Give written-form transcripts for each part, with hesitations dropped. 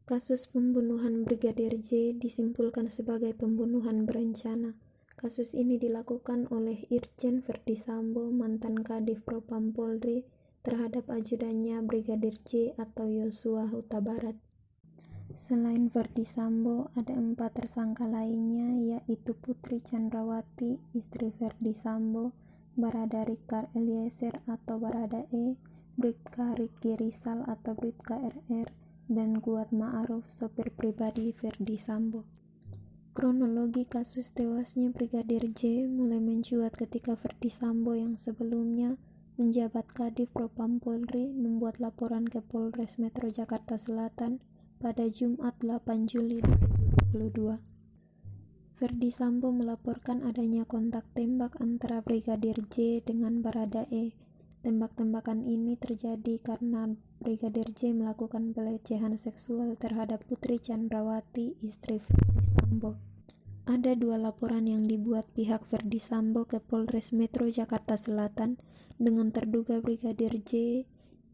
Kasus pembunuhan Brigadir J disimpulkan sebagai pembunuhan berencana. Kasus ini dilakukan oleh Irjen Verdi Sambo, mantan Kadif Propam Polri, terhadap ajudannya Brigadir J atau Yosua Huta Barat. Selain Verdi Sambo, ada 4 tersangka lainnya, yaitu Putri Chandrawati, istri Verdi Sambo, Barada Richard Eliezer atau Baradae, Bribka Riki Rizal atau Bribka RR, dan Kuat Ma'aruf, sopir pribadi Verdi Sambo. Kronologi kasus tewasnya Brigadir J mulai mencuat ketika Verdi Sambo yang sebelumnya menjabat Kadif Propam Polri membuat laporan ke Polres Metro Jakarta Selatan pada Jumat 8 Juli 2022. Verdi Sambo melaporkan adanya kontak tembak antara Brigadir J dengan Baradae. Tembak-tembakan ini terjadi karena Brigadir J melakukan pelecehan seksual terhadap Putri Chandrawati, istri Verdi Sambo. Ada 2 laporan yang dibuat pihak Verdi Sambo ke Polres Metro Jakarta Selatan dengan terduga Brigadir J,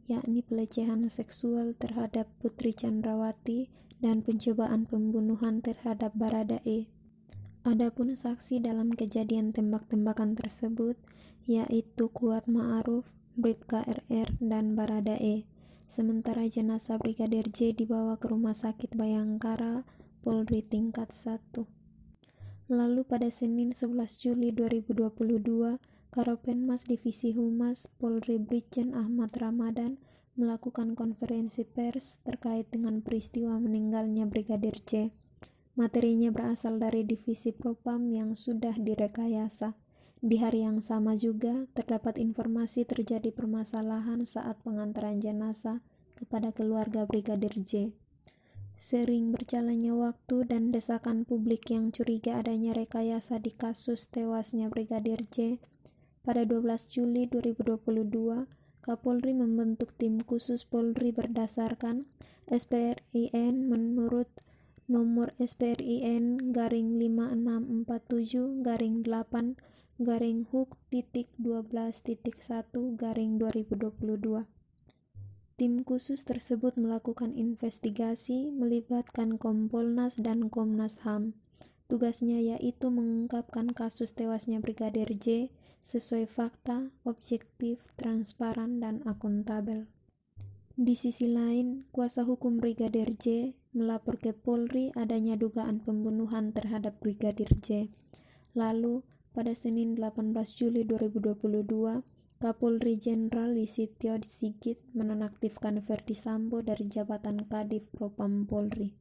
yakni pelecehan seksual terhadap Putri Chandrawati dan pencobaan pembunuhan terhadap Baradae. Adapun saksi dalam kejadian tembak-tembakan tersebut yaitu Kuat Ma'aruf, Bribka RR, dan Baradae. Sementara jenazah Brigadir J dibawa ke Rumah Sakit Bayangkara Polri tingkat 1. Lalu pada Senin 11 Juli 2022, Karopenmas Divisi Humas Polri Brigjen Ahmad Ramadan melakukan konferensi pers terkait dengan peristiwa meninggalnya Brigadir J. Materinya berasal dari Divisi Propam yang sudah direkayasa. Di hari yang sama juga, terdapat informasi terjadi permasalahan saat pengantaran jenazah kepada keluarga Brigadir J. Sering berjalannya waktu dan desakan publik yang curiga adanya rekayasa di kasus tewasnya Brigadir J, pada 12 Juli 2022, Kapolri membentuk tim khusus Polri berdasarkan SPRIN menurut nomor SPRIN /8-7-HUK.12.1/2022. Tim khusus tersebut melakukan investigasi melibatkan Kompolnas dan Komnas HAM. Tugasnya yaitu mengungkapkan kasus tewasnya Brigadir J sesuai fakta, objektif, transparan, dan akuntabel. Di sisi lain, kuasa hukum Brigadir J melapor ke Polri adanya dugaan pembunuhan terhadap Brigadir J. Lalu, pada Senin 18 Juli 2022, Kapolri Jenderal Listio Sigit menonaktifkan Verdi Sambo dari jabatan Kadif Propam Polri.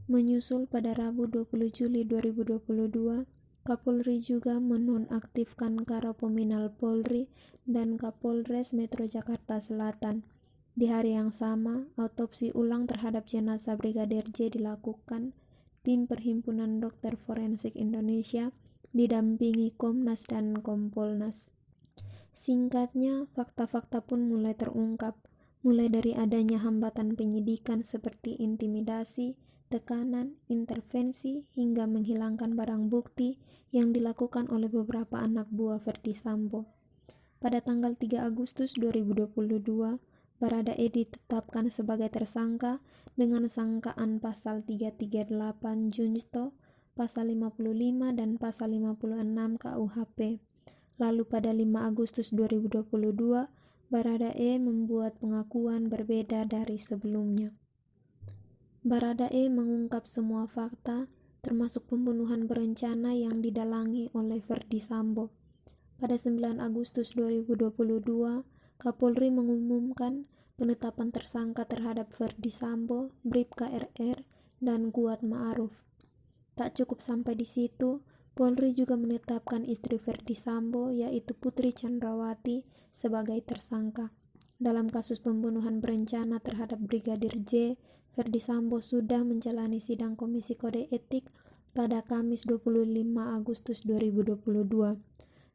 Menyusul pada Rabu 20 Juli 2022, Kapolri juga menonaktifkan Karopeminal Polri dan Kapolres Metro Jakarta Selatan. Di hari yang sama, autopsi ulang terhadap jenazah Brigadir J dilakukan. Tim Perhimpunan Dokter Forensik Indonesia didampingi Komnas dan Kompolnas. Singkatnya, fakta-fakta pun mulai terungkap, mulai dari adanya hambatan penyidikan seperti intimidasi, tekanan, intervensi, hingga menghilangkan barang bukti yang dilakukan oleh beberapa anak buah Verdi Sambo. Pada tanggal 3 Agustus 2022, Baradae ditetapkan sebagai tersangka dengan sangkaan pasal 338 Junto, pasal 55 dan pasal 56 KUHP. Lalu pada 5 Agustus 2022, Baradae membuat pengakuan berbeda dari sebelumnya. Baradae mengungkap semua fakta, termasuk pembunuhan berencana yang didalangi oleh Verdi Sambo. Pada 9 Agustus 2022, Kapolri mengumumkan penetapan tersangka terhadap Verdi Sambo, Bribka RR, dan Kuat Ma'aruf. Tak cukup sampai di situ, Polri juga menetapkan istri Verdi Sambo, yaitu Putri Chandrawati, sebagai tersangka. Dalam kasus pembunuhan berencana terhadap Brigadir J, Verdi Sambo sudah menjalani sidang Komisi Kode Etik pada Kamis 25 Agustus 2022.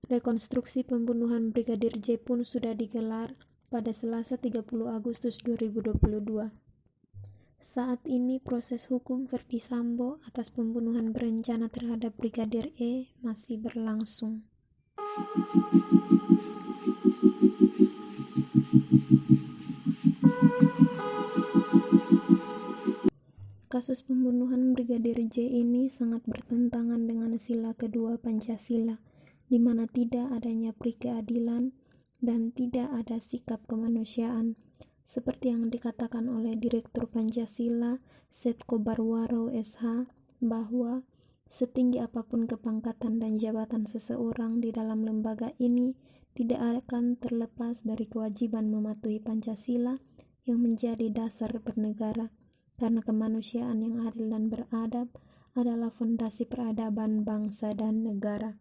Rekonstruksi pembunuhan Brigadir J pun sudah digelar pada Selasa 30 Agustus 2022. Saat ini proses hukum Verdi Sambo atas pembunuhan berencana terhadap Brigadir E masih berlangsung. Kasus pembunuhan Brigadir J ini sangat bertentangan dengan sila kedua Pancasila, di mana tidak adanya keadilan dan tidak ada sikap kemanusiaan. Seperti yang dikatakan oleh Direktur Pancasila, Setko Barwaro SH, bahwa setinggi apapun kepangkatan dan jabatan seseorang di dalam lembaga ini tidak akan terlepas dari kewajiban mematuhi Pancasila yang menjadi dasar bernegara, karena kemanusiaan yang adil dan beradab adalah fondasi peradaban bangsa dan negara.